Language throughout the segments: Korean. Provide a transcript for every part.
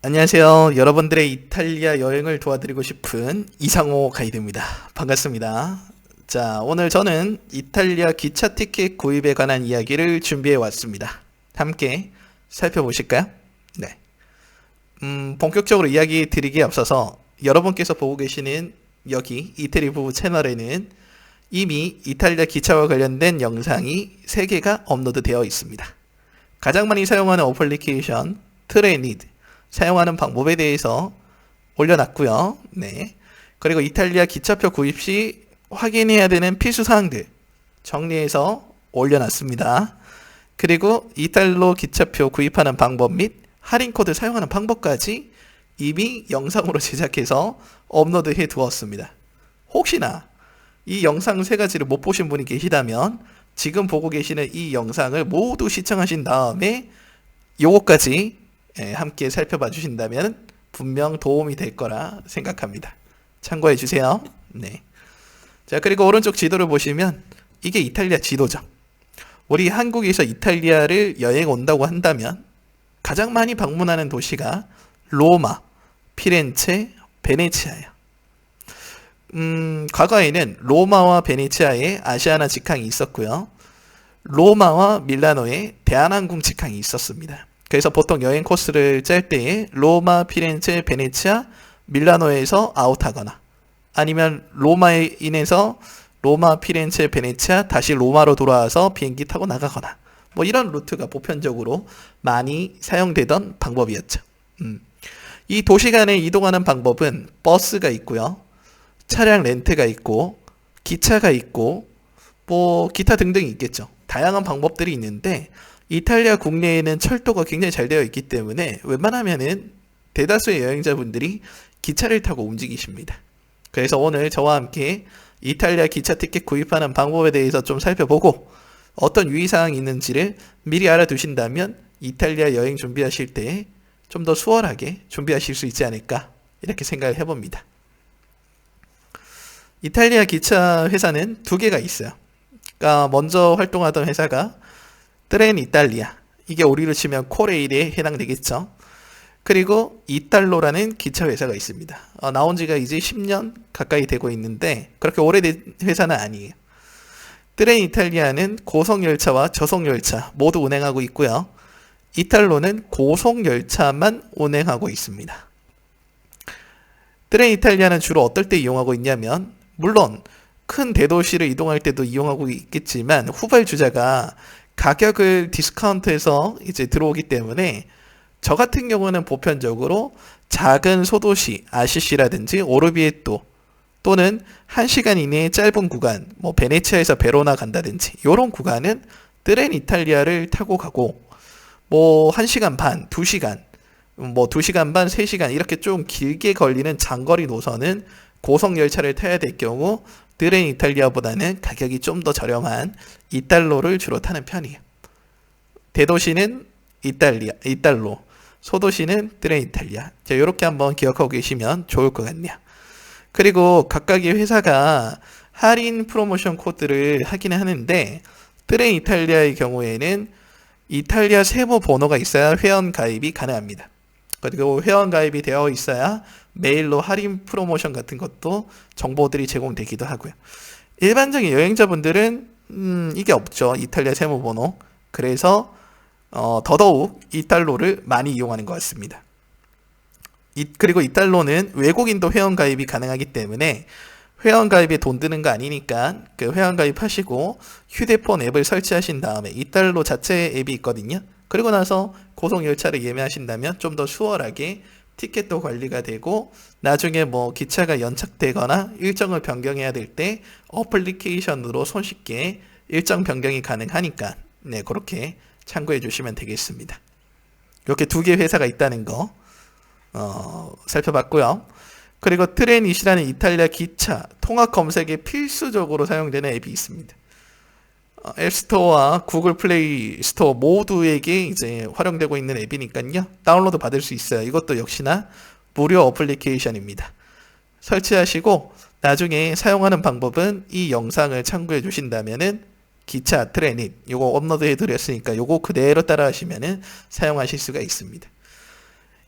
안녕하세요. 여러분들의 이탈리아 여행을 도와드리고 싶은 이상호 가이드입니다. 반갑습니다. 자, 오늘 저는 이탈리아 기차 티켓 구입에 관한 이야기를 준비해 왔습니다. 함께 살펴보실까요? 네. 본격적으로 이야기 드리기에 앞서서 여러분께서 보고 계시는 여기 이태리 부부 채널에는 이미 이탈리아 기차와 관련된 영상이 3개가 업로드 되어 있습니다. 가장 많이 사용하는 어플리케이션 트레니드 사용하는 방법에 대해서 올려놨고요. 네. 그리고 이탈리아 기차표 구입 시 확인해야 되는 필수 사항들 정리해서 올려놨습니다. 그리고 이탈로 기차표 구입하는 방법 및 할인 코드 사용하는 방법까지 이미 영상으로 제작해서 업로드해 두었습니다. 혹시나 이 영상 3가지를 못 보신 분이 계시다면 지금 보고 계시는 이 영상을 모두 시청하신 다음에 요거까지 함께 살펴봐 주신다면 분명 도움이 될 거라 생각합니다. 참고해 주세요. 네. 자, 그리고 오른쪽 지도를 보시면 이게 이탈리아 지도죠. 우리 한국에서 이탈리아를 여행 온다고 한다면 가장 많이 방문하는 도시가 로마, 피렌체, 베네치아예요. 과거에는 로마와 베네치아에 아시아나 직항이 있었고요. 로마와 밀라노에 대한항공 직항이 있었습니다. 그래서 보통 여행 코스를 짤 때에 로마, 피렌체, 베네치아, 밀라노에서 아웃하거나 아니면 로마에 인해서 로마, 피렌체, 베네치아 다시 로마로 돌아와서 비행기 타고 나가거나 뭐 이런 루트가 보편적으로 많이 사용되던 방법이었죠. 이 도시 간에 이동하는 방법은 버스가 있고요. 차량 렌트가 있고 기차가 있고 뭐 기타 등등이 있겠죠. 다양한 방법들이 있는데 이탈리아 국내에는 철도가 굉장히 잘 되어 있기 때문에 웬만하면은 대다수의 여행자분들이 기차를 타고 움직이십니다. 그래서 오늘 저와 함께 이탈리아 기차 티켓 구입하는 방법에 대해서 좀 살펴보고 어떤 유의사항이 있는지를 미리 알아두신다면 이탈리아 여행 준비하실 때 좀 더 수월하게 준비하실 수 있지 않을까 이렇게 생각을 해봅니다. 이탈리아 기차 회사는 2개가 있어요. 그러니까 먼저 활동하던 회사가 트렌 이탈리아, 이게 우리로 치면 코레일에 해당되겠죠. 그리고 이탈로라는 기차 회사가 있습니다. 나온 지가 이제 10년 가까이 되고 있는데 그렇게 오래된 회사는 아니에요. 트렌 이탈리아는 고속열차와 저속열차 모두 운행하고 있고요. 이탈로는 고속열차만 운행하고 있습니다. 트렌 이탈리아는 주로 어떨 때 이용하고 있냐면 물론 큰 대도시를 이동할 때도 이용하고 있겠지만 후발주자가 가격을 디스카운트해서 이제 들어오기 때문에 저 같은 경우는 보편적으로 작은 소도시 아시시라든지 오르비에토 또는 1시간 이내의 짧은 구간 뭐 베네치아에서 베로나 간다든지 이런 구간은 트렌 이탈리아를 타고 가고 뭐 1시간 반, 2시간 뭐 2시간 반, 3시간 이렇게 좀 길게 걸리는 장거리 노선은 고속열차를 타야 될 경우 트렌 이탈리아보다는 가격이 좀 더 저렴한 이탈로를 주로 타는 편이에요. 대도시는 이탈로, 소도시는 트렌 이탈리아. 자, 이렇게 한번 기억하고 계시면 좋을 것 같네요. 그리고 각각의 회사가 할인 프로모션 코드를 하긴 하는데 트렌 이탈리아의 경우에는 이탈리아 세무 번호가 있어야 회원 가입이 가능합니다. 그리고 회원 가입이 되어 있어야 메일로 할인 프로모션 같은 것도 정보들이 제공되기도 하고요. 일반적인 여행자분들은 이게 없죠. 이탈리아 세무번호. 그래서 더더욱 이탈로를 많이 이용하는 것 같습니다. 그리고 이탈로는 외국인도 회원 가입이 가능하기 때문에 회원 가입에 돈 드는 거 아니니까 그 회원 가입하시고 휴대폰 앱을 설치하신 다음에 이탈로 자체 앱이 있거든요. 그리고 나서 고속열차를 예매하신다면 좀 더 수월하게 티켓도 관리가 되고 나중에 뭐 기차가 연착되거나 일정을 변경해야 될 때 어플리케이션으로 손쉽게 일정 변경이 가능하니까 네, 그렇게 참고해 주시면 되겠습니다. 이렇게 2개 회사가 있다는 거 살펴봤고요. 그리고 트렌잇이라는 이탈리아 기차 통합 검색에 필수적으로 사용되는 앱이 있습니다. 앱스토어와 구글 플레이 스토어 모두에게 이제 활용되고 있는 앱이니까요. 다운로드 받을 수 있어요. 이것도 역시나 무료 어플리케이션입니다. 설치하시고 나중에 사용하는 방법은 이 영상을 참고해 주신다면은 기차 트레닛 요거 업로드 해 드렸으니까 요거 그대로 따라 하시면은 사용하실 수가 있습니다.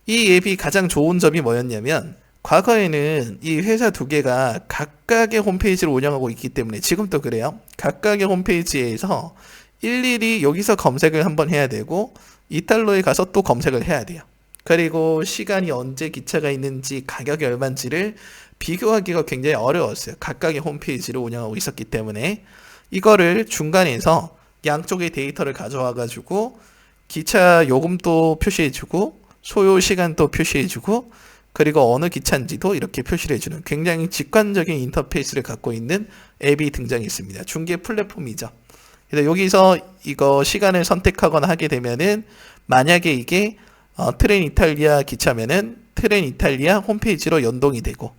이 앱이 가장 좋은 점이 뭐였냐면 과거에는 이 회사 두 개가 각각의 홈페이지를 운영하고 있기 때문에 지금도 그래요. 각각의 홈페이지에서 일일이 여기서 검색을 한번 해야 되고 이달러에 가서 또 검색을 해야 돼요. 그리고 시간이 언제 기차가 있는지 가격이 얼마인지를 비교하기가 굉장히 어려웠어요. 각각의 홈페이지를 운영하고 있었기 때문에 이거를 중간에서 양쪽의 데이터를 가져와 가지고 기차 요금도 표시해주고 소요 시간도 표시해주고 그리고 어느 기차인지도 이렇게 표시를 해주는 굉장히 직관적인 인터페이스를 갖고 있는 앱이 등장했습니다. 중개 플랫폼이죠. 그래서 여기서 이거 시간을 선택하거나 하게 되면은 만약에 이게 트렌 이탈리아 기차면은 트렌 이탈리아 홈페이지로 연동이 되고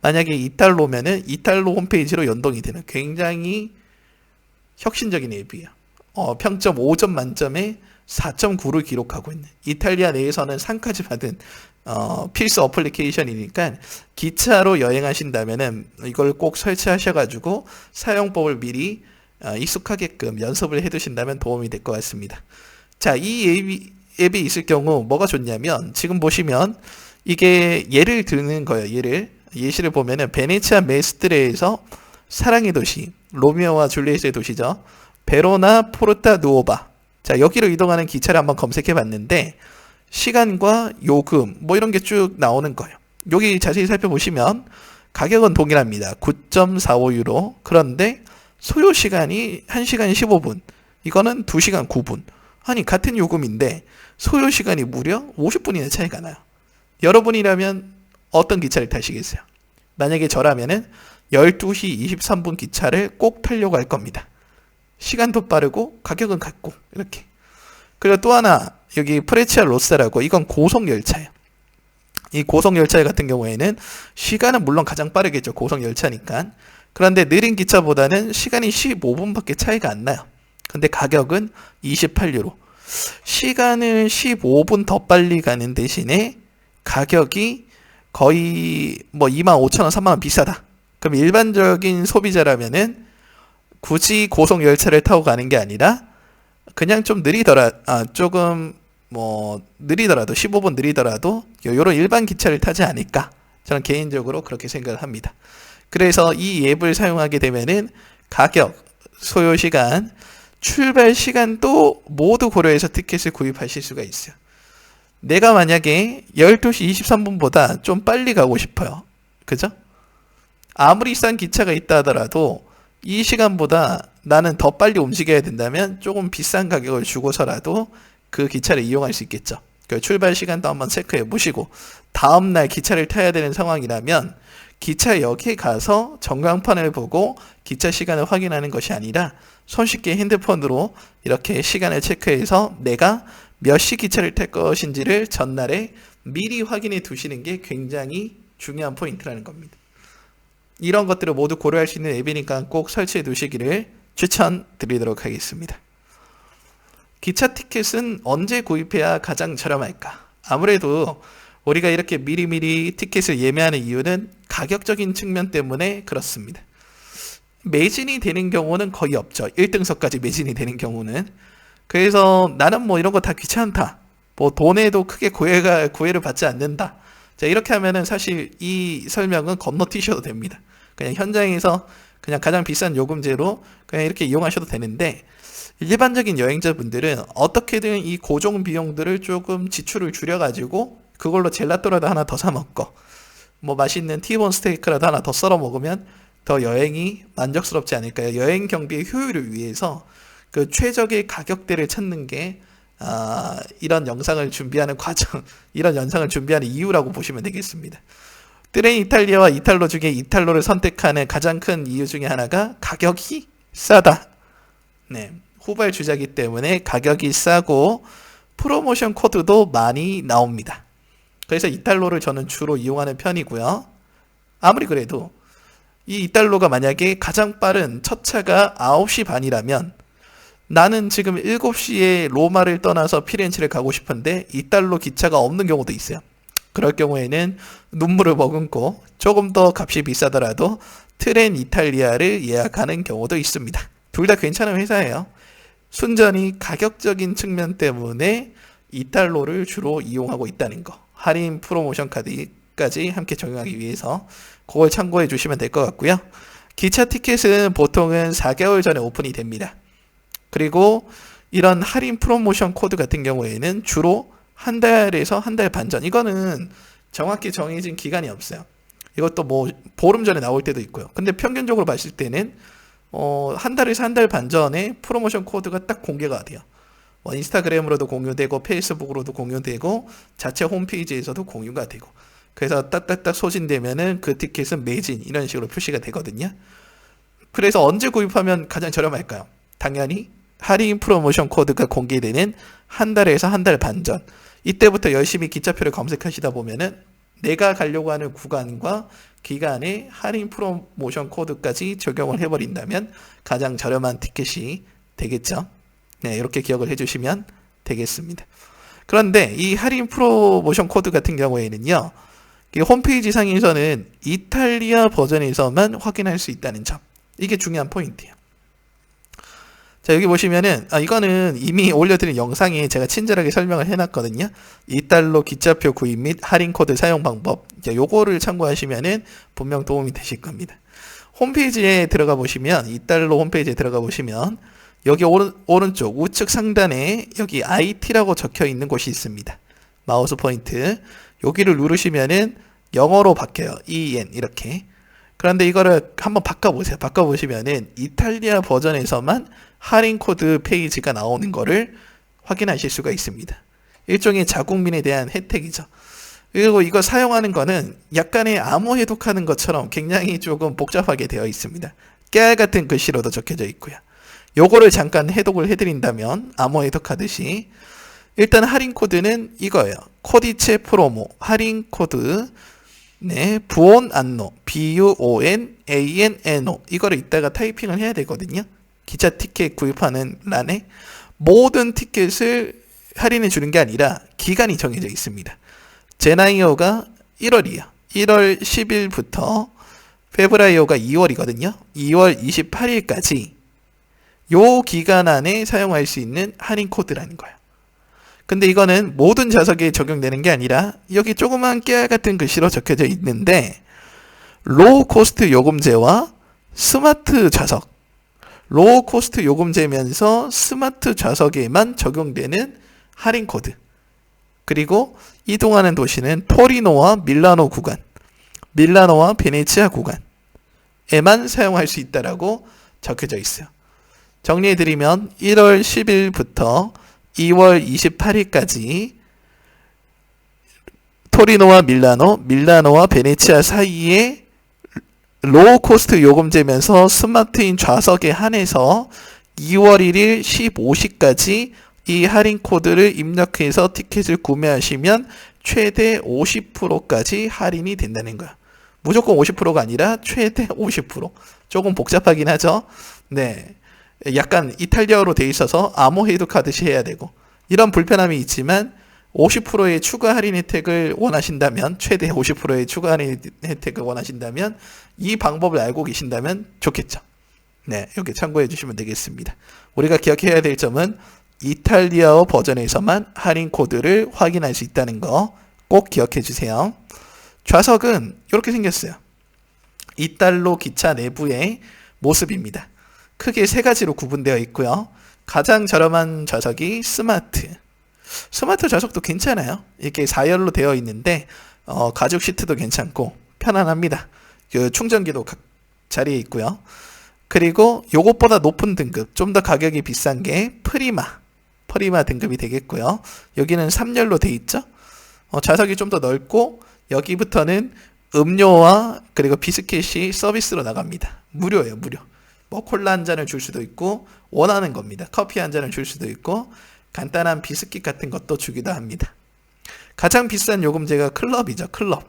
만약에 이탈로면은 이탈로 홈페이지로 연동이 되는 굉장히 혁신적인 앱이에요. 평점 5점 만점에 4.9를 기록하고 있는 이탈리아 내에서는 상까지 받은 필수 어플리케이션이니까 기차로 여행하신다면은 이걸 꼭 설치하셔가지고 사용법을 미리 익숙하게끔 연습을 해두신다면 도움이 될 것 같습니다. 자, 이 앱이 있을 경우 뭐가 좋냐면 지금 보시면 이게 예를 드는 거예요. 예시를 보면은 베네치아 메스트레에서 사랑의 도시, 로미오와 줄리엣의 도시죠. 베로나 포르타 누오바. 자, 여기로 이동하는 기차를 한번 검색해 봤는데 시간과 요금 뭐 이런 게 쭉 나오는 거예요. 여기 자세히 살펴보시면 가격은 동일합니다. 9.45유로. 그런데 소요 시간이 1시간 15분. 이거는 2시간 9분. 아니 같은 요금인데 소요 시간이 무려 50분이나 차이가 나요. 여러분이라면 어떤 기차를 타시겠어요? 만약에 저라면은 12시 23분 기차를 꼭 타려고 할 겁니다. 시간도 빠르고 가격은 같고 이렇게. 그리고 또 하나 여기 프레치아 로사라고 이건 고속 열차예요. 이 고속 열차 같은 경우에는 시간은 물론 가장 빠르겠죠. 고속 열차니까. 그런데 느린 기차보다는 시간이 15분밖에 차이가 안 나요. 근데 가격은 28유로. 시간을 15분 더 빨리 가는 대신에 가격이 거의 뭐 25,000원, 3만원 비싸다. 그럼 일반적인 소비자라면은 굳이 고속 열차를 타고 가는 게 아니라 그냥 좀 조금 느리더라도 15분 느리더라도 요런 일반 기차를 타지 않을까. 저는 개인적으로 그렇게 생각을 합니다. 그래서 이 앱을 사용하게 되면은 가격, 소요 시간, 출발 시간도 모두 고려해서 티켓을 구입하실 수가 있어요. 내가 만약에 12시 23분보다 좀 빨리 가고 싶어요. 그죠? 아무리 싼 기차가 있다 하더라도 이 시간보다 나는 더 빨리 움직여야 된다면 조금 비싼 가격을 주고서라도 그 기차를 이용할 수 있겠죠. 출발 시간도 한번 체크해 보시고 다음날 기차를 타야 되는 상황이라면 기차역에 가서 전광판을 보고 기차 시간을 확인하는 것이 아니라 손쉽게 핸드폰으로 이렇게 시간을 체크해서 내가 몇 시 기차를 탈 것인지를 전날에 미리 확인해 두시는 게 굉장히 중요한 포인트라는 겁니다. 이런 것들을 모두 고려할 수 있는 앱이니까 꼭 설치해 두시기를 추천드리도록 하겠습니다. 기차 티켓은 언제 구입해야 가장 저렴할까? 아무래도 우리가 이렇게 미리미리 티켓을 예매하는 이유는 가격적인 측면 때문에 그렇습니다. 매진이 되는 경우는 거의 없죠. 1등석까지 매진이 되는 경우는. 그래서 나는 뭐 이런 거 다 귀찮다. 뭐 돈에도 크게 구애를 받지 않는다. 자, 이렇게 하면은 사실 이 설명은 건너뛰셔도 됩니다. 그냥 현장에서 그냥 가장 비싼 요금제로 그냥 이렇게 이용하셔도 되는데 일반적인 여행자분들은 어떻게든 이 고정 비용들을 조금 지출을 줄여가지고 그걸로 젤라또라도 하나 더 사 먹고 뭐 맛있는 티본 스테이크라도 하나 더 썰어 먹으면 더 여행이 만족스럽지 않을까요? 여행 경비의 효율을 위해서 그 최적의 가격대를 찾는 게 이런 영상을 준비하는 과정, 이런 영상을 준비하는 이유라고 보시면 되겠습니다. 트렌 이탈리아와 이탈로 중에 이탈로를 선택하는 가장 큰 이유 중에 하나가 가격이 싸다. 네, 후발주자이기 때문에 가격이 싸고 프로모션 코드도 많이 나옵니다. 그래서 이탈로를 저는 주로 이용하는 편이고요. 아무리 그래도 이 이탈로가 만약에 가장 빠른 첫 차가 9시 반이라면 나는 지금 7시에 로마를 떠나서 피렌체를 가고 싶은데 이탈로 기차가 없는 경우도 있어요. 그럴 경우에는 눈물을 머금고 조금 더 값이 비싸더라도 트렌 이탈리아를 예약하는 경우도 있습니다. 둘 다 괜찮은 회사예요. 순전히 가격적인 측면 때문에 이탈로를 주로 이용하고 있다는 거. 할인 프로모션 카드까지 함께 적용하기 위해서 그걸 참고해 주시면 될 것 같고요. 기차 티켓은 보통은 4개월 전에 오픈이 됩니다. 그리고 이런 할인 프로모션 코드 같은 경우에는 주로 한 달에서 한 달 반 전, 이거는 정확히 정해진 기간이 없어요. 이것도 뭐 보름 전에 나올 때도 있고요. 근데 평균적으로 봤을 때는 한 달에서 한 달 반 전에 프로모션 코드가 딱 공개가 돼요. 인스타그램으로도 공유되고 페이스북으로도 공유되고 자체 홈페이지에서도 공유가 되고, 그래서 딱딱딱 소진되면은 그 티켓은 매진 이런 식으로 표시가 되거든요. 그래서 언제 구입하면 가장 저렴할까요? 당연히 할인 프로모션 코드가 공개되는 한 달에서 한 달 반 전, 이때부터 열심히 기차표를 검색하시다 보면은 내가 가려고 하는 구간과 기간에 할인 프로모션 코드까지 적용을 해버린다면 가장 저렴한 티켓이 되겠죠. 네, 이렇게 기억을 해주시면 되겠습니다. 그런데 이 할인 프로모션 코드 같은 경우에는요, 홈페이지 상에서는 이탈리아 버전에서만 확인할 수 있다는 점, 이게 중요한 포인트예요. 자, 여기 보시면은 이거는 이미 올려드린 영상에 제가 친절하게 설명을 해놨거든요. 이달러 기차표 구입 및 할인 코드 사용 방법, 요거를 참고하시면은 분명 도움이 되실 겁니다. 홈페이지에 들어가 보시면, 이달러 홈페이지에 들어가 보시면 여기 오른쪽 우측 상단에 여기 IT라고 적혀 있는 곳이 있습니다. 마우스 포인트 여기를 누르시면은 영어로 바뀌어요. EN 이렇게. 그런데 이거를 한번 바꿔보세요. 바꿔보시면은 이탈리아 버전에서만 할인 코드 페이지가 나오는 거를 확인하실 수가 있습니다. 일종의 자국민에 대한 혜택이죠. 그리고 이거 사용하는 거는 약간의 암호 해독하는 것처럼 굉장히 조금 복잡하게 되어 있습니다. 깨알 같은 글씨로도 적혀져 있고요. 요거를 잠깐 해독을 해드린다면, 암호 해독하듯이 일단 할인 코드는 이거예요. 코디체 프로모 할인 코드, 네, 부온 안노 BUONANNO, 이거를 이따가 타이핑을 해야 되거든요. 기차 티켓 구입하는 란에 모든 티켓을 할인해 주는 게 아니라 기간이 정해져 있습니다. 제나이어가 1월이에요. 1월 10일부터 페브라이어가 2월이거든요. 2월 28일까지 요 기간 안에 사용할 수 있는 할인 코드라는 거예요. 근데 이거는 모든 좌석에 적용되는 게 아니라 여기 조그만 깨알 같은 글씨로 적혀져 있는데, 로우 코스트 요금제와 스마트 좌석, 로우 코스트 요금제면서 스마트 좌석에만 적용되는 할인 코드, 그리고 이동하는 도시는 토리노와 밀라노 구간, 밀라노와 베네치아 구간에만 사용할 수 있다라고 적혀져 있어요. 정리해드리면 1월 10일부터 2월 28일까지 토리노와 밀라노, 밀라노와 베네치아 사이에 로우 코스트 요금제면서 스마트인 좌석에 한해서 2월 1일 15시까지 이 할인 코드를 입력해서 티켓을 구매하시면 최대 50%까지 할인이 된다는 거야. 무조건 50%가 아니라 최대 50%. 조금 복잡하긴 하죠. 네. 약간 이탈리아어로 돼 있어서 암호 해독하듯이 해야 되고, 이런 불편함이 있지만 50%의 추가 할인 혜택을 원하신다면, 최대 50%의 추가 할인 혜택을 원하신다면 이 방법을 알고 계신다면 좋겠죠. 네, 이렇게 참고해 주시면 되겠습니다. 우리가 기억해야 될 점은 이탈리아어 버전에서만 할인 코드를 확인할 수 있다는 거 꼭 기억해 주세요. 좌석은 이렇게 생겼어요. 이달로 기차 내부의 모습입니다. 크게 세 가지로 구분되어 있고요. 가장 저렴한 좌석이 스마트 좌석도 괜찮아요. 이렇게 4열로 되어 있는데 가죽 시트도 괜찮고 편안합니다. 그 충전기도 각 자리에 있고요. 그리고 요것보다 높은 등급, 좀 더 가격이 비싼 게 프리마 등급이 되겠고요. 여기는 3열로 돼 있죠. 좌석이 좀 더 넓고 여기부터는 음료와 그리고 비스킷이 서비스로 나갑니다. 무료예요, 무료. 뭐 콜라 한 잔을 줄 수도 있고, 원하는 겁니다. 커피 한 잔을 줄 수도 있고, 간단한 비스킷 같은 것도 주기도 합니다. 가장 비싼 요금제가 클럽이죠, 클럽.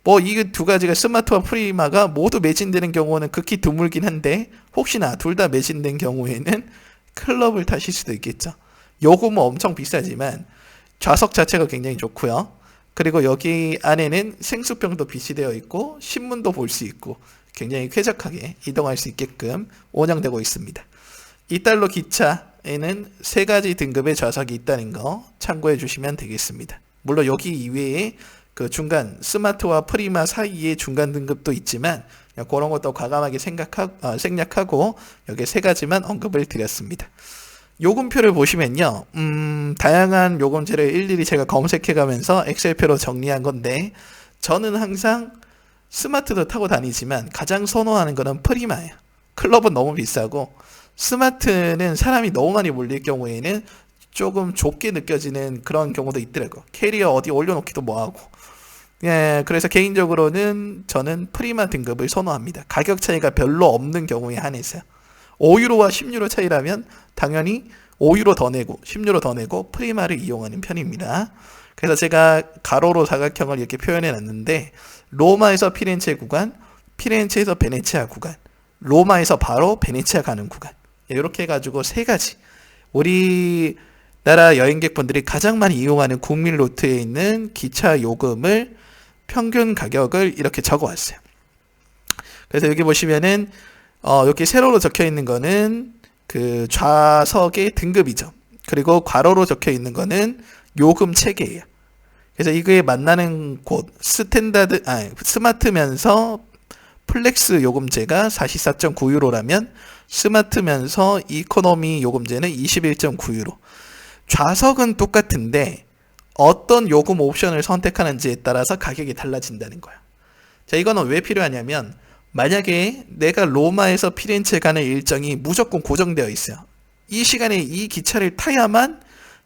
뭐 이 두 가지가, 스마트와 프리마가 모두 매진되는 경우는 극히 드물긴 한데, 혹시나 둘 다 매진된 경우에는 클럽을 타실 수도 있겠죠. 요금은 엄청 비싸지만 좌석 자체가 굉장히 좋고요. 그리고 여기 안에는 생수병도 비치되어 있고 신문도 볼 수 있고 굉장히 쾌적하게 이동할 수 있게끔 운영되고 있습니다. 이달로 기차에는 세 가지 등급의 좌석이 있다는 거 참고해 주시면 되겠습니다. 물론 여기 이외에 그 중간 스마트와 프리마 사이의 중간 등급도 있지만 그런 것도 과감하게 생략하고 여기 세 가지만 언급을 드렸습니다. 요금표를 보시면요, 다양한 요금제를 일일이 제가 검색해 가면서 엑셀표로 정리한 건데, 저는 항상 스마트도 타고 다니지만 가장 선호하는 거는 프리마예요. 클럽은 너무 비싸고, 스마트는 사람이 너무 많이 몰릴 경우에는 조금 좁게 느껴지는 그런 경우도 있더라고요. 캐리어 어디 올려놓기도 뭐하고. 예, 그래서 개인적으로는 저는 프리마 등급을 선호합니다. 가격 차이가 별로 없는 경우에 한해서요. 5유로와 10유로 차이라면 당연히 5유로 더 내고 10유로 더 내고 프리마를 이용하는 편입니다. 그래서 제가 가로로 사각형을 이렇게 표현해 놨는데, 로마에서 피렌체 구간, 피렌체에서 베네치아 구간, 로마에서 바로 베네치아 가는 구간, 이렇게 해가지고 세 가지 우리나라 여행객분들이 가장 많이 이용하는 국민 루트에 있는 기차 요금을 평균 가격을 이렇게 적어 왔어요. 그래서 여기 보시면은 여기 세로로 적혀 있는 거는 그 좌석의 등급이죠. 그리고 괄호로 적혀 있는 거는 요금 체계예요. 그래서 이거에 만나는 곳 스마트면서 플렉스 요금제가 44.9유로라면 스마트면서 이코노미 요금제는 21.9유로. 좌석은 똑같은데 어떤 요금 옵션을 선택하는지에 따라서 가격이 달라진다는 거예요. 자, 이거는 왜 필요하냐면, 만약에 내가 로마에서 피렌체 가는 일정이 무조건 고정되어 있어요. 이 시간에 이 기차를 타야만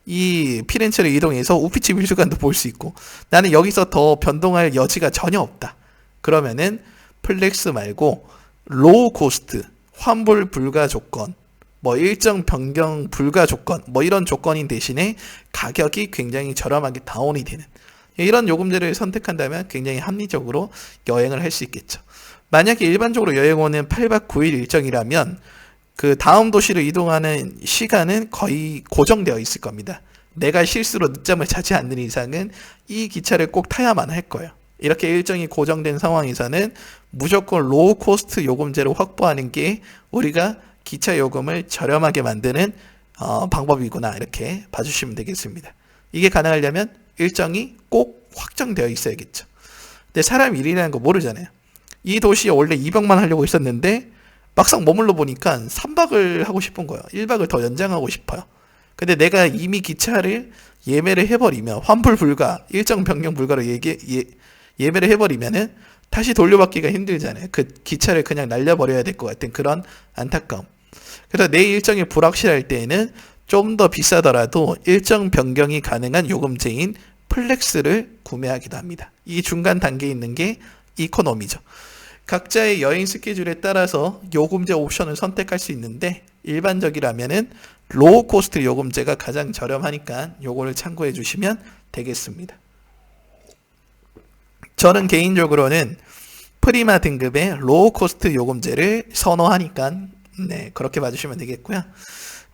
이 피렌체를 이동해서 우피치 미술관도 볼 수 있고, 나는 여기서 더 변동할 여지가 전혀 없다. 그러면은 플렉스 말고 로우 코스트, 환불 불가 조건, 뭐 일정 변경 불가 조건, 뭐 이런 조건인 대신에 가격이 굉장히 저렴하게 다운이 되는 이런 요금제를 선택한다면 굉장히 합리적으로 여행을 할 수 있겠죠. 만약에 일반적으로 여행원은 8박 9일 일정이라면 그 다음 도시로 이동하는 시간은 거의 고정되어 있을 겁니다. 내가 실수로 늦잠을 자지 않는 이상은 이 기차를 꼭 타야만 할 거예요. 이렇게 일정이 고정된 상황에서는 무조건 로우 코스트 요금제를 확보하는 게 우리가 기차 요금을 저렴하게 만드는 방법이구나, 이렇게 봐주시면 되겠습니다. 이게 가능하려면 일정이 꼭 확정되어 있어야겠죠. 근데 사람 일이라는 거 모르잖아요. 이 도시에 원래 2박만 하려고 했었는데 막상 머물러 보니까 3박을 하고 싶은 거예요. 1박을 더 연장하고 싶어요. 근데 내가 이미 기차를 예매를 해버리면 환불 불가, 일정 변경 불가로 예매를 해버리면은 다시 돌려받기가 힘들잖아요. 그 기차를 그냥 날려버려야 될 것 같은 그런 안타까움. 그래서 내 일정이 불확실할 때에는 좀 더 비싸더라도 일정 변경이 가능한 요금제인 플렉스를 구매하기도 합니다. 이 중간 단계에 있는 게 이코노미죠. 각자의 여행 스케줄에 따라서 요금제 옵션을 선택할 수 있는데, 일반적이라면은 로우 코스트 요금제가 가장 저렴하니까 요거를 참고해 주시면 되겠습니다. 저는 개인적으로는 프리마 등급의 로우 코스트 요금제를 선호하니까 그렇게 봐주시면 되겠고요.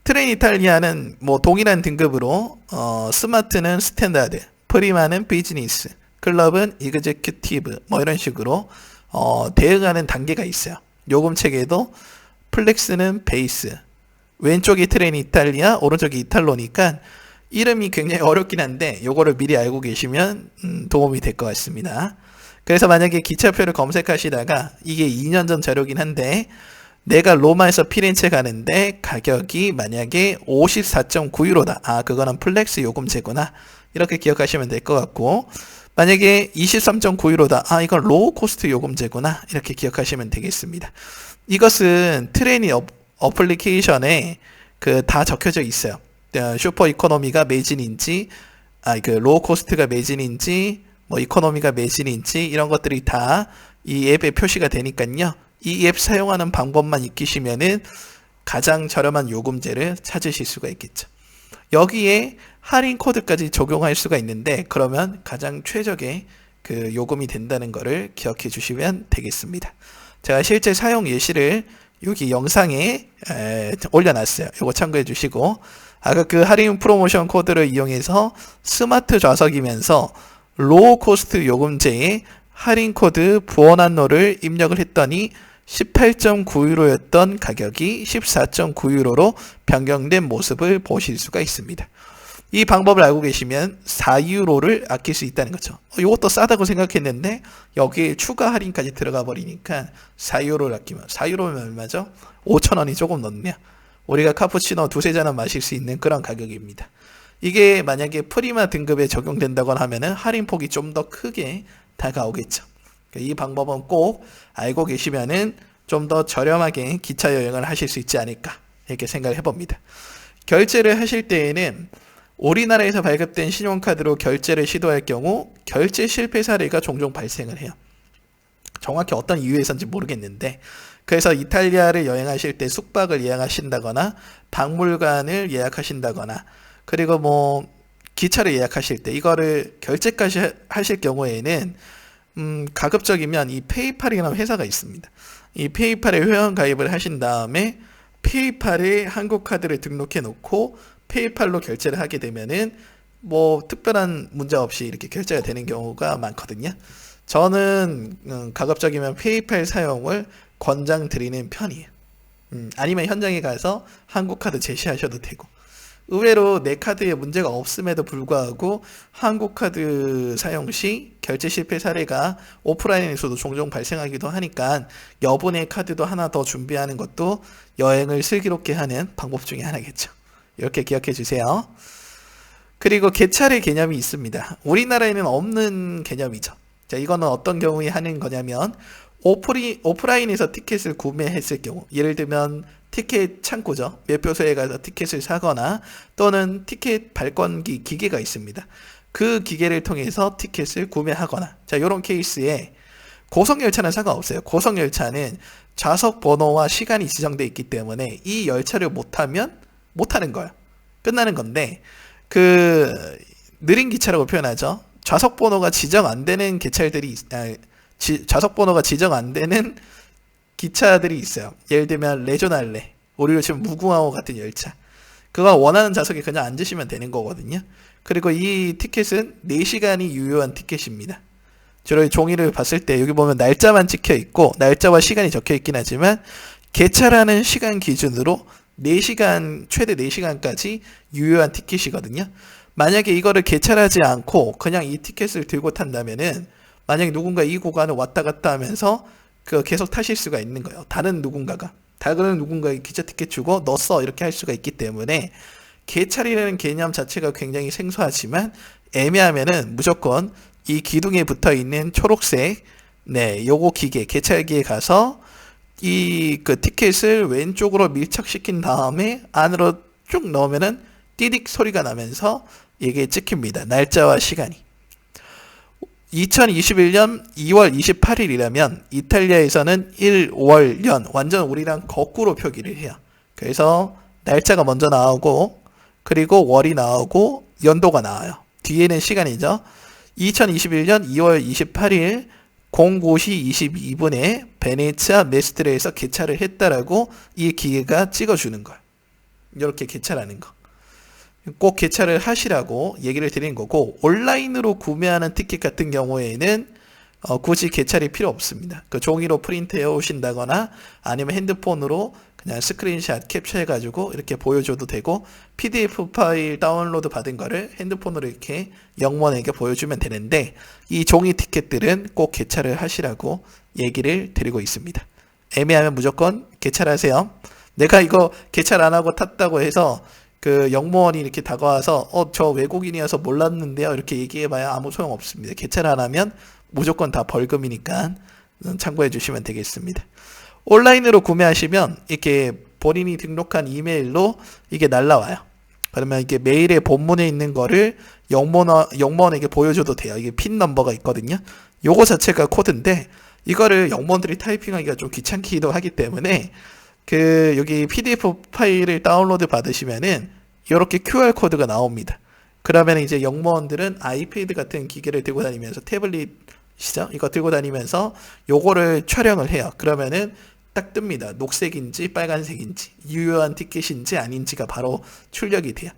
트렌 이탈리아는 뭐 동일한 등급으로 스마트는 스탠다드, 프리마는 비즈니스, 클럽은 이그제큐티브, 뭐 이런 식으로 대응하는 단계가 있어요. 요금 체계도 플렉스는 베이스, 왼쪽이 트렌 이탈리아, 오른쪽이 이탈로니까 이름이 굉장히 어렵긴 한데 요거를 미리 알고 계시면 도움이 될 것 같습니다. 그래서 만약에 기차표를 검색하시다가 이게 2년 전 자료긴 한데 내가 로마에서 피렌체 가는데 가격이 만약에 54.9유로다. 아, 그거는 플렉스 요금제구나. 이렇게 기억하시면 될 것 같고, 만약에 23.9유로다. 아, 이건 로우 코스트 요금제구나. 이렇게 기억하시면 되겠습니다. 이것은 트레이닝 어플리케이션에 다 적혀져 있어요. 슈퍼 이코노미가 매진인지, 그 로우 코스트가 매진인지, 뭐 이코노미가 매진인지 이런 것들이 다 이 앱에 표시가 되니까요. 이 앱 사용하는 방법만 익히시면은 가장 저렴한 요금제를 찾으실 수가 있겠죠. 여기에 할인 코드까지 적용할 수가 있는데, 그러면 가장 최적의 그 요금이 된다는 것을 기억해 주시면 되겠습니다. 제가 실제 사용 예시를 여기 영상에 올려놨어요. 이거 참고해 주시고, 아까 그 할인 프로모션 코드를 이용해서 스마트 좌석이면서 로우 코스트 요금제에 할인 코드 부원한노를 입력을 했더니 18.9유로였던 가격이 14.9유로로 변경된 모습을 보실 수가 있습니다. 이 방법을 알고 계시면 4유로를 아낄 수 있다는 거죠. 이것도 싸다고 생각했는데 여기에 추가 할인까지 들어가 버리니까 4유로를 아끼면 4유로면 얼마죠? 5,000원이 조금 넘네요. 우리가 카푸치노 두세 잔은 마실 수 있는 그런 가격입니다. 이게 만약에 프리마 등급에 적용된다거나 하면은 할인폭이 좀 더 크게 다가오겠죠. 이 방법은 꼭 알고 계시면은 좀 더 저렴하게 기차 여행을 하실 수 있지 않을까 이렇게 생각을 해봅니다. 결제를 하실 때에는 우리나라에서 발급된 신용카드로 결제를 시도할 경우 결제 실패 사례가 종종 발생을 해요. 정확히 어떤 이유에서인지 모르겠는데 그래서 이탈리아를 여행하실 때 숙박을 예약하신다거나 박물관을 예약하신다거나 그리고 뭐 기차를 예약하실 때 이거를 결제까지 하실 경우에는 가급적이면 이 페이팔이라는 회사가 있습니다. 이 페이팔에 회원 가입을 하신 다음에 페이팔에 한국 카드를 등록해 놓고 페이팔로 결제를 하게 되면은 뭐 특별한 문제 없이 이렇게 결제가 되는 경우가 많거든요. 저는 가급적이면 페이팔 사용을 권장드리는 편이에요. 아니면 현장에 가서 한국 카드 제시하셔도 되고. 의외로 내 카드에 문제가 없음에도 불구하고 한국 카드 사용 시 결제 실패 사례가 오프라인에서도 종종 발생하기도 하니까 여분의 카드도 하나 더 준비하는 것도 여행을 슬기롭게 하는 방법 중에 하나겠죠. 이렇게 기억해 주세요. 그리고 개찰의 개념이 있습니다. 우리나라에는 없는 개념이죠. 자, 이거는 어떤 경우에 하는 거냐면 오프라인에서 티켓을 구매했을 경우, 예를 들면 티켓 창구죠. 매표소에 가서 티켓을 사거나 또는 티켓 발권기 기계가 있습니다. 그 기계를 통해서 티켓을 구매하거나, 자, 이런 케이스에 고속열차는 상관없어요. 고속열차는 좌석 번호와 시간이 지정되어 있기 때문에 이 열차를 못하면 못하는 거예요. 끝나는 건데 그 느린 기차라고 표현하죠. 좌석 번호가 지정 안 되는 개찰들이 좌석 번호가 지정 안 되는 기차들이 있어요. 예를 들면 레조날레, 우리로 치면 무궁화호 같은 열차. 그거 원하는 좌석에 그냥 앉으시면 되는 거거든요. 그리고 이 티켓은 4시간이 유효한 티켓입니다. 주로 종이를 봤을 때 여기 보면 날짜만 찍혀 있고 날짜와 시간이 적혀 있긴 하지만 개찰하는 시간 기준으로 4시간, 최대 4시간까지 유효한 티켓이거든요. 만약에 이거를 개찰하지 않고 그냥 이 티켓을 들고 탄다면은 만약에 누군가 이 구간을 왔다 갔다 하면서 계속 타실 수가 있는 거예요. 다른 누군가의 기차 티켓 주고 너 써 이렇게 할 수가 있기 때문에 개찰이라는 개념 자체가 굉장히 생소하지만 애매하면은 무조건 이 기둥에 붙어 있는 초록색 요거 기계, 개찰기에 가서 이 티켓을 왼쪽으로 밀착시킨 다음에 안으로 쭉 넣으면은 띠딕 소리가 나면서 이게 찍힙니다. 날짜와 시간이. 2021년 2월 28일이라면 이탈리아에서는 1월년 완전 우리랑 거꾸로 표기를 해요. 그래서 날짜가 먼저 나오고 그리고 월이 나오고 연도가 나와요. 뒤에는 시간이죠. 2021년 2월 28일 09시 22분에 베네치아 메스트레에서 개찰을 했다라고 이 기계가 찍어주는 거예요. 이렇게 개찰하는 거. 꼭 개찰을 하시라고 얘기를 드리는 거고, 온라인으로 구매하는 티켓 같은 경우에는 굳이 개찰이 필요 없습니다. 그 종이로 프린트해 오신다거나 아니면 핸드폰으로 그냥 스크린샷 캡처해가지고 이렇게 보여줘도 되고, PDF 파일 다운로드 받은 거를 핸드폰으로 이렇게 영문에게 보여주면 되는데, 이 종이 티켓들은 꼭 개찰을 하시라고 얘기를 드리고 있습니다. 애매하면 무조건 개찰하세요. 내가 이거 개찰 안 하고 탔다고 해서 그 영무원이 이렇게 다가와서 저 외국인이어서 몰랐는데요 이렇게 얘기해봐야 아무 소용 없습니다. 개찰 안 하면 무조건 다 벌금이니까 참고해 주시면 되겠습니다. 온라인으로 구매하시면 이렇게 본인이 등록한 이메일로 이게 날라와요. 그러면 이게 메일의 본문에 있는 거를 영무원에게 보여줘도 돼요. 이게 핀 넘버가 있거든요. 요거 자체가 코드인데 이거를 영무원들이 타이핑하기가 좀 귀찮기도 하기 때문에 여기 PDF 파일을 다운로드 받으시면은 이렇게 QR 코드가 나옵니다. 그러면 이제 영무원들은 아이패드 같은 기계를 들고 다니면서 태블릿이죠? 이거 들고 다니면서 요거를 촬영을 해요. 그러면은 딱 뜹니다. 녹색인지 빨간색인지 유효한 티켓인지 아닌지가 바로 출력이 돼요.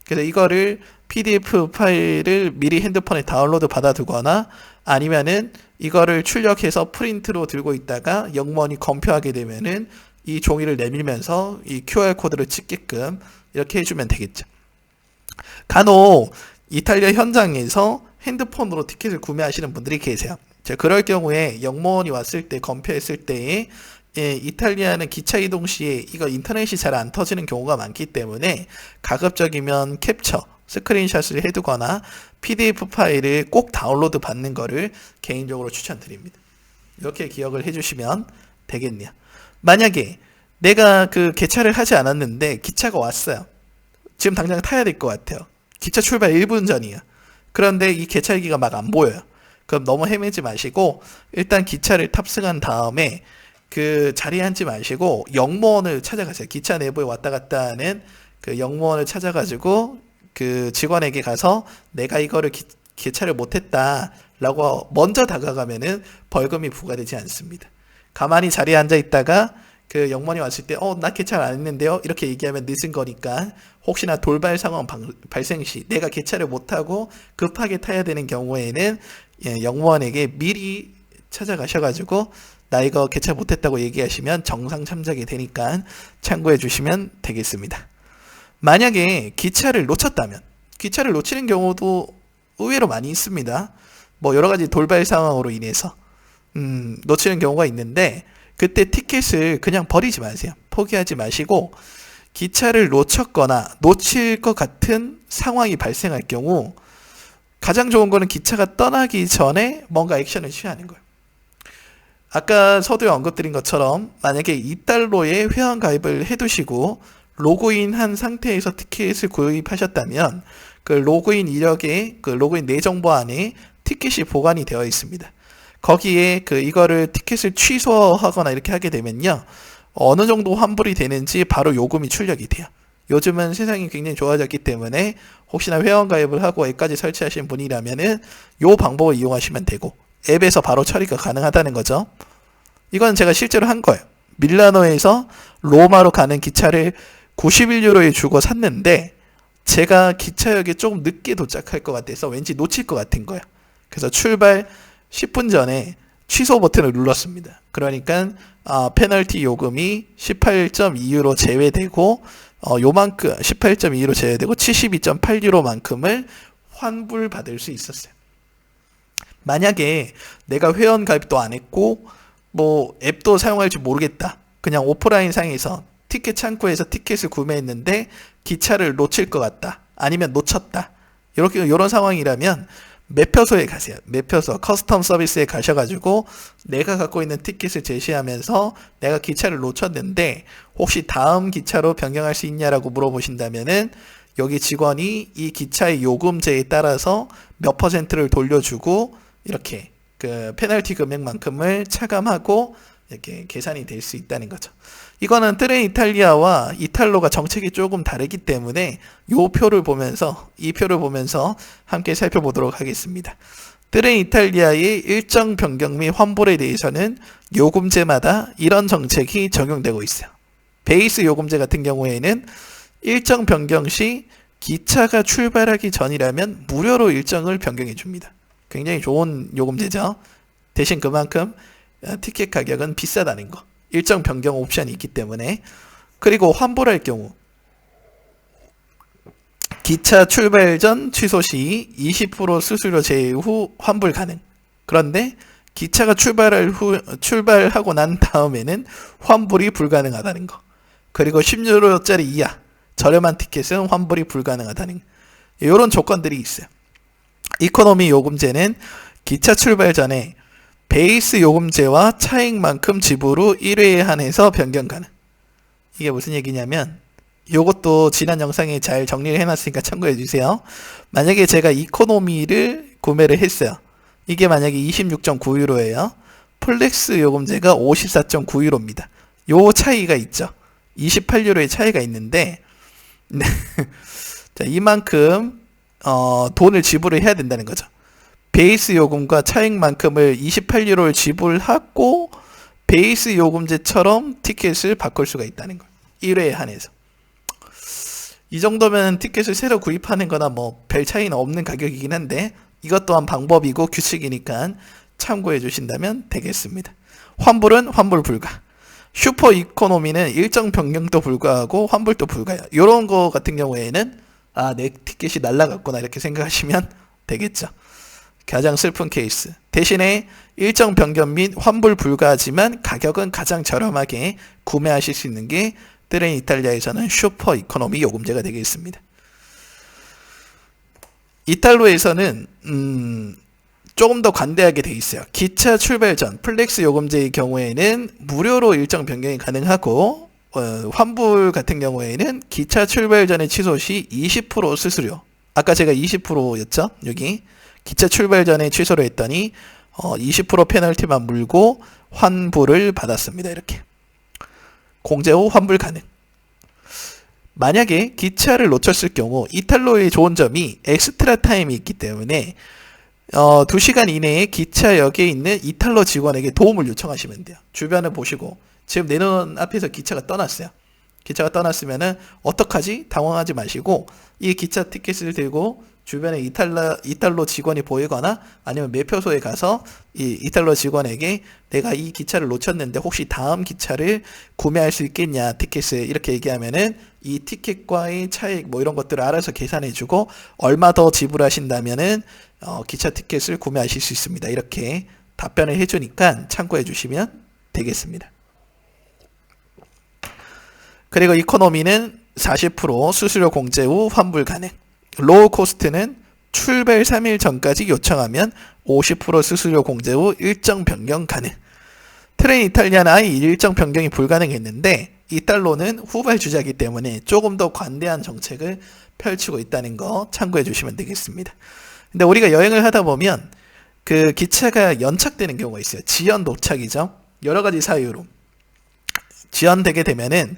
그래서 이거를 PDF 파일을 미리 핸드폰에 다운로드 받아두거나 아니면은 이거를 출력해서 프린트로 들고 있다가 영무원이 검표하게 되면은 이 종이를 내밀면서 이 QR코드를 찍게끔 이렇게 해주면 되겠죠. 간혹 이탈리아 현장에서 핸드폰으로 티켓을 구매하시는 분들이 계세요. 자, 그럴 경우에 영무원이 왔을 때 검표했을 때에 이탈리아는 기차 이동 시에 이거 인터넷이 잘 안 터지는 경우가 많기 때문에 가급적이면 캡처, 스크린샷을 해두거나 PDF 파일을 꼭 다운로드 받는 거를 개인적으로 추천드립니다. 이렇게 기억을 해주시면 되겠네요. 만약에 내가 그 개차를 하지 않았는데 기차가 왔어요. 지금 당장 타야 될 것 같아요. 기차 출발 1분 전이에요. 그런데 이 개찰기가 막 안 보여요. 그럼 너무 헤매지 마시고 일단 기차를 탑승한 다음에 그 자리에 앉지 마시고 영무원을 찾아가세요. 기차 내부에 왔다 갔다 하는 그 영무원을 찾아가지고 그 직원에게 가서 내가 이거를 개찰을 못했다 라고 먼저 다가가면은 벌금이 부과되지 않습니다. 가만히 자리에 앉아 있다가 그 영무원이 왔을 때 나 개찰 안 했는데요 이렇게 얘기하면 늦은 거니까 혹시나 돌발 상황 발생 시 내가 개찰을 못하고 급하게 타야 되는 경우에는 영무원에게 미리 찾아가셔가지고 나 이거 개찰 못했다고 얘기하시면 정상 참작이 되니까 참고해 주시면 되겠습니다. 만약에 기차를 놓쳤다면 기차를 놓치는 경우도 의외로 많이 있습니다. 뭐 여러 가지 돌발 상황으로 인해서 놓치는 경우가 있는데 그때 티켓을 그냥 버리지 마세요. 포기하지 마시고 기차를 놓쳤거나 놓칠 것 같은 상황이 발생할 경우 가장 좋은 거는 기차가 떠나기 전에 뭔가 액션을 취하는 거예요. 아까 서두에 언급드린 것처럼 만약에 $2에 회원 가입을 해두시고 로그인 한 상태에서 티켓을 구입하셨다면 그 로그인 이력에 그 로그인 내 정보 안에 티켓이 보관이 되어 있습니다. 거기에 그 이거를 티켓을 취소하거나 이렇게 하게 되면요 어느 정도 환불이 되는지 바로 요금이 출력이 돼요. 요즘은 세상이 굉장히 좋아졌기 때문에 혹시나 회원 가입을 하고 앱까지 설치하신 분이라면은 요 방법을 이용하시면 되고 앱에서 바로 처리가 가능하다는 거죠. 이건 제가 실제로 한 거예요. 밀라노에서 로마로 가는 기차를 91유로에 주고 샀는데 제가 기차역에 조금 늦게 도착할 것 같아서 왠지 놓칠 것 같은 거예요. 그래서 출발 10분 전에 취소 버튼을 눌렀습니다. 그러니까 페널티 요금이 18.2유로 제외되고 요만큼 18.2유로 제외되고 72.8유로만큼을 환불 받을 수 있었어요. 만약에 내가 회원 가입도 안 했고 뭐 앱도 사용할 줄 모르겠다. 그냥 오프라인 상에서 티켓 창구에서 티켓을 구매했는데 기차를 놓칠 것 같다. 아니면 놓쳤다. 이런 상황이라면 매표소에 가세요. 매표소 커스텀 서비스에 가셔가지고 내가 갖고 있는 티켓을 제시하면서 내가 기차를 놓쳤는데 혹시 다음 기차로 변경할 수 있냐라고 물어보신다면은 여기 직원이 이 기차의 요금제에 따라서 몇 퍼센트를 돌려주고 이렇게 그 페널티 금액만큼을 차감하고 이렇게 계산이 될 수 있다는 거죠. 이거는 트렌 이탈리아와 이탈로가 정책이 조금 다르기 때문에 이 표를 보면서 함께 살펴보도록 하겠습니다. 트렌 이탈리아의 일정 변경 및 환불에 대해서는 요금제마다 이런 정책이 적용되고 있어요. 베이스 요금제 같은 경우에는 일정 변경 시 기차가 출발하기 전이라면 무료로 일정을 변경해 줍니다. 굉장히 좋은 요금제죠. 대신 그만큼 티켓 가격은 비싸다는 거. 일정 변경 옵션이 있기 때문에. 그리고 환불할 경우 기차 출발 전 취소 시 20% 수수료 제외 후 환불 가능. 그런데 기차가 출발하고 난 다음에는 환불이 불가능하다는 거. 그리고 10유로짜리 이하 저렴한 티켓은 환불이 불가능하다는 이런 조건들이 있어요. 이코노미 요금제는 기차 출발 전에 베이스 요금제와 차익만큼 지불 후 1회에 한해서 변경 가능. 이게 무슨 얘기냐면 요것도 지난 영상에 잘 정리를 해놨으니까 참고해 주세요. 만약에 제가 이코노미를 구매를 했어요. 이게 만약에 26.9유로예요. 플렉스 요금제가 54.9유로입니다. 요 차이가 있죠. 28유로의 차이가 있는데 자, 이만큼 돈을 지불을 해야 된다는 거죠. 베이스 요금과 차익만큼을 28유로를 지불하고 베이스 요금제처럼 티켓을 바꿀 수가 있다는 거예요. 1회에 한해서. 이 정도면 티켓을 새로 구입하는 거나 뭐 별 차이는 없는 가격이긴 한데 이것 또한 방법이고 규칙이니까 참고해 주신다면 되겠습니다. 환불은 환불 불가. 슈퍼 이코노미는 일정 변경도 불가하고 환불도 불가해요. 이런 거 같은 경우에는 아, 내 티켓이 날라갔구나 이렇게 생각하시면 되겠죠. 가장 슬픈 케이스. 대신에 일정 변경 및 환불 불가하지만 가격은 가장 저렴하게 구매하실 수 있는 게 트레인 이탈리아에서는 슈퍼 이코노미 요금제가 되겠습니다. 이탈로에서는 조금 더 관대하게 돼 있어요. 기차 출발 전 플렉스 요금제의 경우에는 무료로 일정 변경이 가능하고 환불 같은 경우에는 기차 출발 전에 취소 시 20% 수수료. 아까 제가 20%였죠? 여기 기차 출발 전에 취소를 했더니 20% 페널티만 물고 환불을 받았습니다. 이렇게 공제 후 환불 가능. 만약에 기차를 놓쳤을 경우 이탈로의 좋은 점이 엑스트라 타임이 있기 때문에 2시간 이내에 기차역에 있는 이탈로 직원에게 도움을 요청하시면 돼요. 주변을 보시고 지금 내 눈 앞에서 기차가 떠났어요. 기차가 떠났으면은 어떡하지? 당황하지 마시고 이 기차 티켓을 들고 주변에 이탈로 직원이 보이거나 아니면 매표소에 가서 이 이탈로 직원에게 내가 이 기차를 놓쳤는데 혹시 다음 기차를 구매할 수 있겠냐 티켓을 이렇게 얘기하면은 이 티켓과의 차익 뭐 이런 것들을 알아서 계산해주고 얼마 더 지불하신다면은 기차 티켓을 구매하실 수 있습니다. 이렇게 답변을 해주니까 참고해 주시면 되겠습니다. 그리고 이코노미는 40% 수수료 공제 후 환불 가능. 로우 코스트는 출발 3일 전까지 요청하면 50% 수수료 공제 후 일정 변경 가능. 트레인 이탈리아는 아예 일정 변경이 불가능했는데 이탈로는 후발 주자이기 때문에 조금 더 관대한 정책을 펼치고 있다는 거 참고해 주시면 되겠습니다. 근데 우리가 여행을 하다 보면 그 기차가 연착되는 경우가 있어요. 지연 도착이죠. 여러 가지 사유로 지연되게 되면은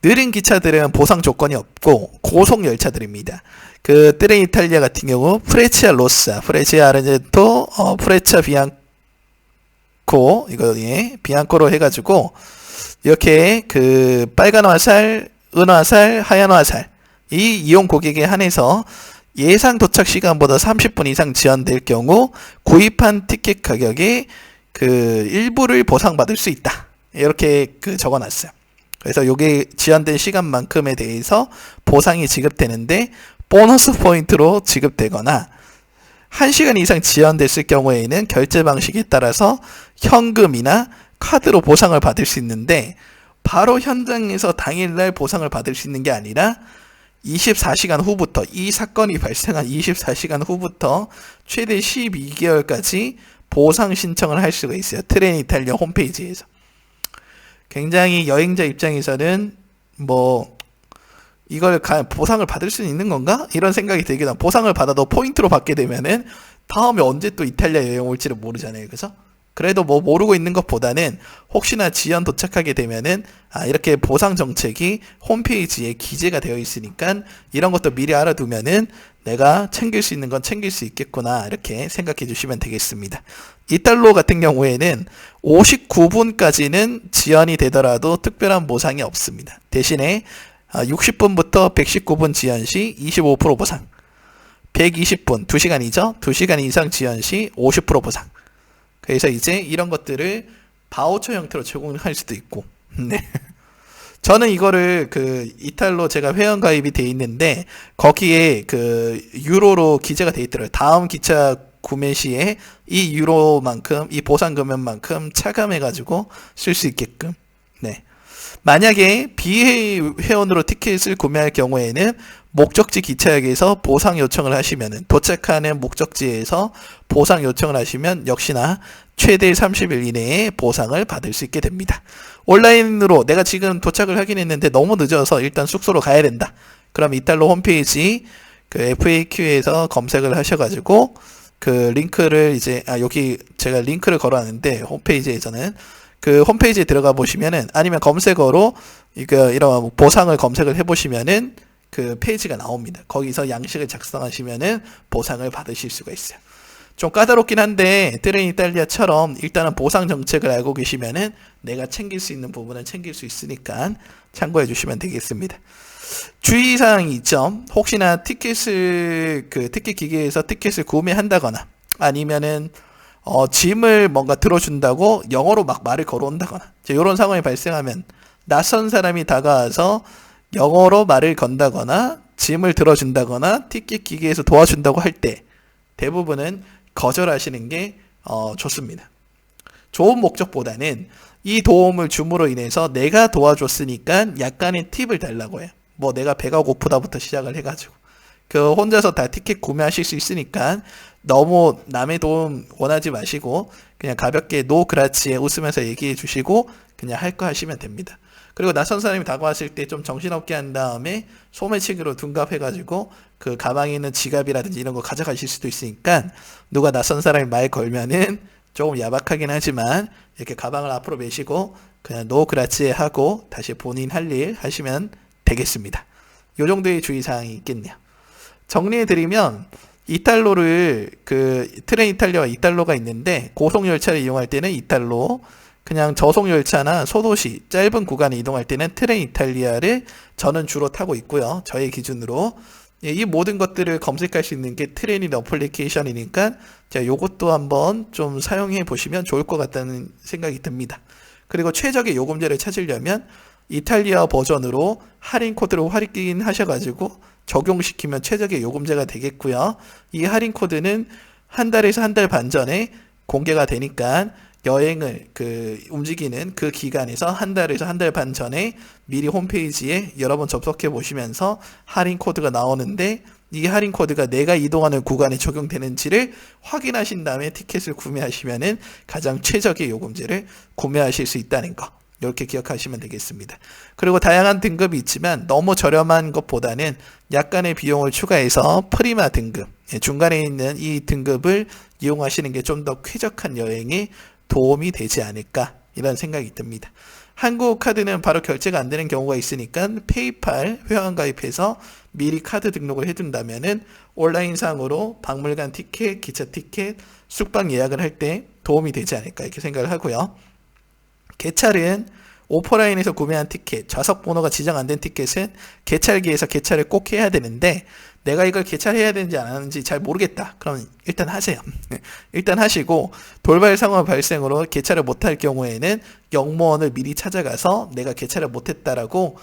느린 기차들은 보상 조건이 없고 고속 열차들입니다. 그 트레인 이탈리아 같은 경우 프레치아 로사, 프레치아 아르젠토, 프레차 비앙코 이거 비앙코로 해가지고 이렇게 그 빨간 화살, 은화살, 하얀 화살 이 이용 고객에 한해서 예상 도착 시간보다 30분 이상 지연될 경우 구입한 티켓 가격의 그 일부를 보상받을 수 있다. 이렇게 그 적어놨어요. 그래서 이게 지연된 시간만큼에 대해서 보상이 지급되는데 보너스 포인트로 지급되거나 1시간 이상 지연됐을 경우에는 결제 방식에 따라서 현금이나 카드로 보상을 받을 수 있는데 바로 현장에서 당일날 보상을 받을 수 있는 게 아니라 24시간 후부터 이 사건이 발생한 24시간 후부터 최대 12개월까지 보상 신청을 할 수가 있어요. 트레인 이탈리아 홈페이지에서. 굉장히 여행자 입장에서는 뭐 이걸 보상을 받을 수 있는 건가? 이런 생각이 들기도 하고 보상을 받아도 포인트로 받게 되면은 다음에 언제 또 이탈리아 여행 올지를 모르잖아요. 그래서 그래도 뭐 모르고 있는 것보다는 혹시나 지연 도착하게 되면은 이렇게 보상 정책이 홈페이지에 기재가 되어 있으니까 이런 것도 미리 알아두면은 내가 챙길 수 있는 건 챙길 수 있겠구나 이렇게 생각해 주시면 되겠습니다. 이탈로 같은 경우에는 59분까지는 지연이 되더라도 특별한 보상이 없습니다. 대신에 60분부터 119분 지연 시 25% 보상, 120분 2시간이죠. 2시간 이상 지연 시 50% 보상. 그래서 이제 이런 것들을 바우처 형태로 제공할 수도 있고. 네. 저는 이거를 그 이탈로 제가 회원 가입이 돼 있는데 거기에 그 유로로 기재가 돼 있더라고요. 다음 기차 구매 시에 이 유로만큼 이 보상 금액만큼 차감해 가지고 쓸 수 있게끔. 네. 만약에 비회원으로 티켓을 구매할 경우에는 목적지 기차역에서 보상 요청을 하시면은 도착하는 목적지에서 보상 요청을 하시면 역시나 최대 30일 이내에 보상을 받을 수 있게 됩니다. 온라인으로 내가 지금 도착을 하긴 했는데 너무 늦어서 일단 숙소로 가야 된다. 그럼 이탈로 홈페이지 그 FAQ에서 검색을 하셔가지고 그 링크를 이제 여기 제가 링크를 걸어놨는데 홈페이지에서는 그 홈페이지에 들어가 보시면은 아니면 검색어로 이런 보상을 검색을 해보시면은 그 페이지가 나옵니다. 거기서 양식을 작성하시면은 보상을 받으실 수가 있어요. 좀 까다롭긴 한데 트레인 이탈리아처럼 일단은 보상 정책을 알고 계시면은 내가 챙길 수 있는 부분은 챙길 수 있으니까 참고해 주시면 되겠습니다. 주의사항이 있죠. 혹시나 티켓을 그 티켓 기계에서 티켓을 구매한다거나 아니면은 짐을 뭔가 들어준다고 영어로 막 말을 걸어온다거나 이런 상황이 발생하면 낯선 사람이 다가와서 영어로 말을 건다거나 짐을 들어준다거나 티켓 기계에서 도와준다고 할 때 대부분은 거절하시는 게 좋습니다. 좋은 목적보다는 이 도움을 줌으로 인해서 내가 도와줬으니까 약간의 팁을 달라고 해요. 뭐 내가 배가 고프다부터 시작을 해가지고 그 혼자서 다 티켓 구매하실 수 있으니까 너무 남의 도움 원하지 마시고 그냥 가볍게 노 그라치에 웃으면서 얘기해 주시고 그냥 할 거 하시면 됩니다. 그리고 낯선 사람이 다가왔을 때 좀 정신없게 한 다음에 소매치기로 둔갑해가지고 그 가방에 있는 지갑이라든지 이런 거 가져가실 수도 있으니까 누가 낯선 사람이 말 걸면은 조금 야박하긴 하지만 이렇게 가방을 앞으로 메시고 그냥 노 그라치에 하고 다시 본인 할 일 하시면 되겠습니다. 요 정도의 주의사항이 있겠네요. 정리해드리면 이탈로를 트렌 이탈리아와 이탈로가 있는데 고속열차를 이용할 때는 이탈로, 그냥 저속열차나 소도시 짧은 구간을 이동할 때는 트렌 이탈리아를 저는 주로 타고 있고요. 저의 기준으로 이 모든 것들을 검색할 수 있는 게 트렌인 어플리케이션이니까 자, 요것도 한번 좀 사용해 보시면 좋을 것 같다는 생각이 듭니다. 그리고 최적의 요금제를 찾으려면 이탈리아 버전으로 할인 코드를 할인하셔가지고 적용시키면 최적의 요금제가 되겠고요. 이 할인 코드는 한 달에서 한 달 반 전에 공개가 되니까 여행을 움직이는 그 기간에서 한 달에서 한 달 반 전에 미리 홈페이지에 여러 번 접속해 보시면서 할인 코드가 나오는데 이 할인 코드가 내가 이동하는 구간에 적용되는지를 확인하신 다음에 티켓을 구매하시면은 가장 최적의 요금제를 구매하실 수 있다는 거. 이렇게 기억하시면 되겠습니다. 그리고 다양한 등급이 있지만 너무 저렴한 것보다는 약간의 비용을 추가해서 프리마 등급, 중간에 있는 이 등급을 이용하시는 게 좀 더 쾌적한 여행에 도움이 되지 않을까 이런 생각이 듭니다. 한국 카드는 바로 결제가 안 되는 경우가 있으니까 페이팔 회원 가입해서 미리 카드 등록을 해둔다면은 온라인상으로 박물관 티켓, 기차 티켓, 숙박 예약을 할 때 도움이 되지 않을까 이렇게 생각을 하고요. 개찰은 오프라인에서 구매한 티켓, 좌석 번호가 지정 안 된 티켓은 개찰기에서 개찰을 꼭 해야 되는데 내가 이걸 개찰해야 되는지 안 하는지 잘 모르겠다. 그럼 일단 하세요. 일단 하시고 돌발 상황 발생으로 개찰을 못할 경우에는 영무원을 미리 찾아가서 내가 개찰을 못했다라고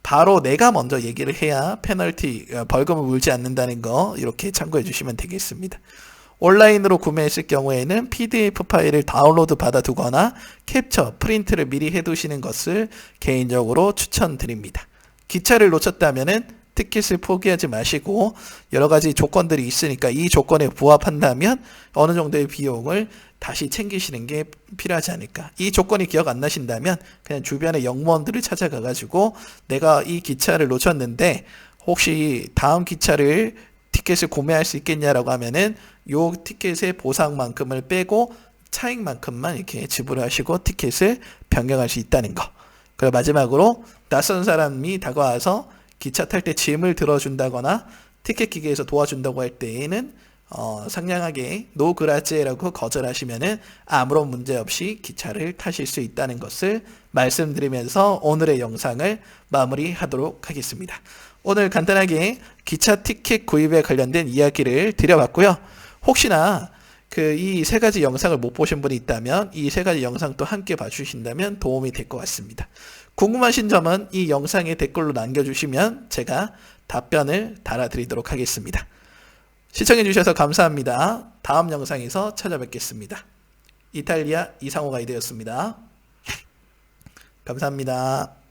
바로 내가 먼저 얘기를 해야 페널티, 벌금을 물지 않는다는 거 이렇게 참고해 주시면 되겠습니다. 온라인으로 구매했을 경우에는 PDF 파일을 다운로드 받아두거나 캡처, 프린트를 미리 해두시는 것을 개인적으로 추천드립니다. 기차를 놓쳤다면은 티켓을 포기하지 마시고 여러 가지 조건들이 있으니까 이 조건에 부합한다면 어느 정도의 비용을 다시 챙기시는 게 필요하지 않을까. 이 조건이 기억 안 나신다면 그냥 주변의 영무원들을 찾아가가지고 내가 이 기차를 놓쳤는데 혹시 다음 기차를 티켓을 구매할 수 있겠냐라고 하면은 요 티켓의 보상만큼을 빼고 차익만큼만 이렇게 지불하시고 티켓을 변경할 수 있다는 거. 그리고 마지막으로 낯선 사람이 다가와서 기차 탈 때 짐을 들어준다거나 티켓 기계에서 도와준다고 할 때에는 상냥하게 노 그라제라고 거절하시면은 아무런 문제 없이 기차를 타실 수 있다는 것을 말씀드리면서 오늘의 영상을 마무리하도록 하겠습니다. 오늘 간단하게 기차 티켓 구입에 관련된 이야기를 드려봤고요. 혹시나 이 세 가지 영상을 못 보신 분이 있다면 이 세 가지 영상도 함께 봐주신다면 도움이 될 것 같습니다. 궁금하신 점은 이 영상에 댓글로 남겨주시면 제가 답변을 달아드리도록 하겠습니다. 시청해주셔서 감사합니다. 다음 영상에서 찾아뵙겠습니다. 이탈리아 이상호 가이드였습니다. 감사합니다.